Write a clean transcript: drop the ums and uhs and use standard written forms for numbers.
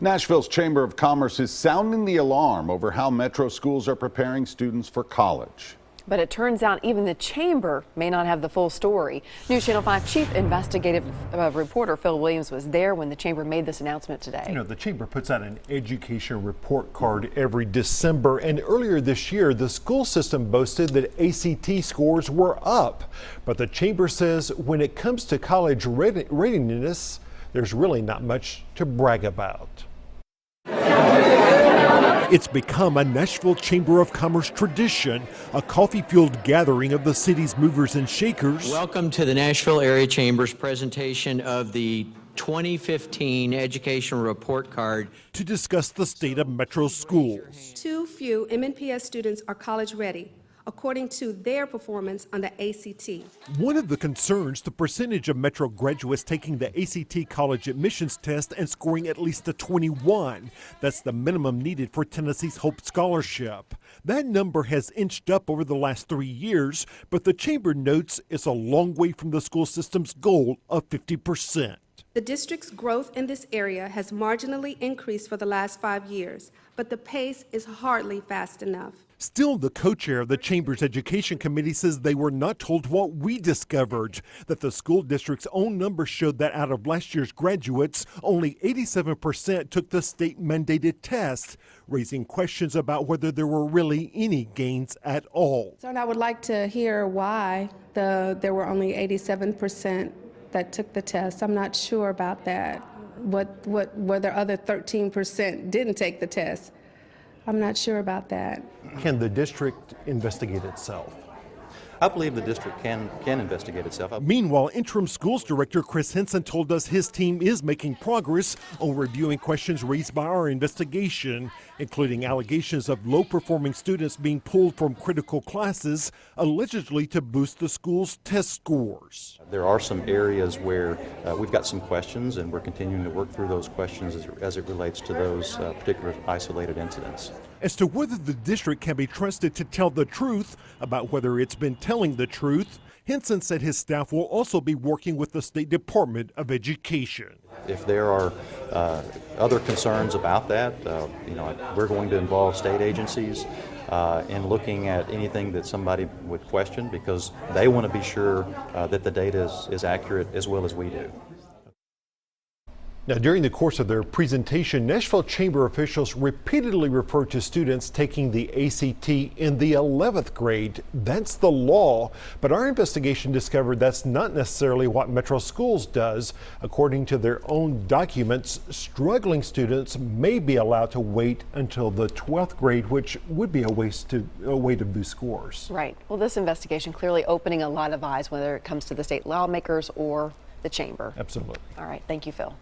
Nashville's Chamber of Commerce is sounding the alarm over how metro schools are preparing students for college. But it turns out even the chamber may not have the full story. News Channel 5 Chief Investigative Reporter Phil Williams was there when the chamber made this announcement today. You know, the chamber puts out an education report card every December, and earlier this year, the school system boasted that ACT scores were up. But the chamber says when it comes to college readiness, there's really not much to brag about. It's become a Nashville Chamber of Commerce tradition, a coffee-fueled gathering of the city's movers and shakers. Welcome to the Nashville Area Chamber's presentation of the 2015 Education Report Card to discuss the state of metro schools. Too few MNPS students are college ready, according to their performance on the ACT. One of the concerns, the percentage of metro graduates taking the ACT college admissions test and scoring at least a 21. That's the minimum needed for Tennessee's Hope Scholarship. That number has inched up over the last 3 years, but the chamber notes it's a long way from the school system's goal of 50%. The district's growth in this area has marginally increased for the last 5 years, but the pace is hardly fast enough. Still, the co-chair of the Chamber's Education Committee says they were not told what we discovered, that the school district's own numbers showed that out of last year's graduates, only 87% took the state-mandated test, raising questions about whether there were really any gains at all. So I would like to hear why there were only 87% that took the test. I'm not sure about that. Whether other 13% didn't take the test. I'm not sure about that. Can the district investigate itself? I believe the district can investigate itself. Meanwhile, interim schools director Chris Henson told us his team is making progress on reviewing questions raised by our investigation, including allegations of low-performing students being pulled from critical classes, allegedly to boost the school's test scores. There are some areas where we've got some questions, and we're continuing to work through those questions as it relates to those particular isolated incidents. As to whether the district can be trusted to tell the truth about whether it's been telling the truth, Henson said his staff will also be working with the State Department of Education. If there are other concerns about that, we're going to involve state agencies in looking at anything that somebody would question, because they want to be sure that the data is accurate as well as we do. Now, during the course of their presentation, Nashville Chamber officials repeatedly referred to students taking the ACT in the 11th grade. That's the law. But our investigation discovered that's not necessarily what Metro Schools does. According to their own documents, struggling students may be allowed to wait until the 12th grade, which would be a way to boost scores. Right. Well, this investigation clearly opening a lot of eyes, whether it comes to the state lawmakers or the chamber. Absolutely. All right. Thank you, Phil.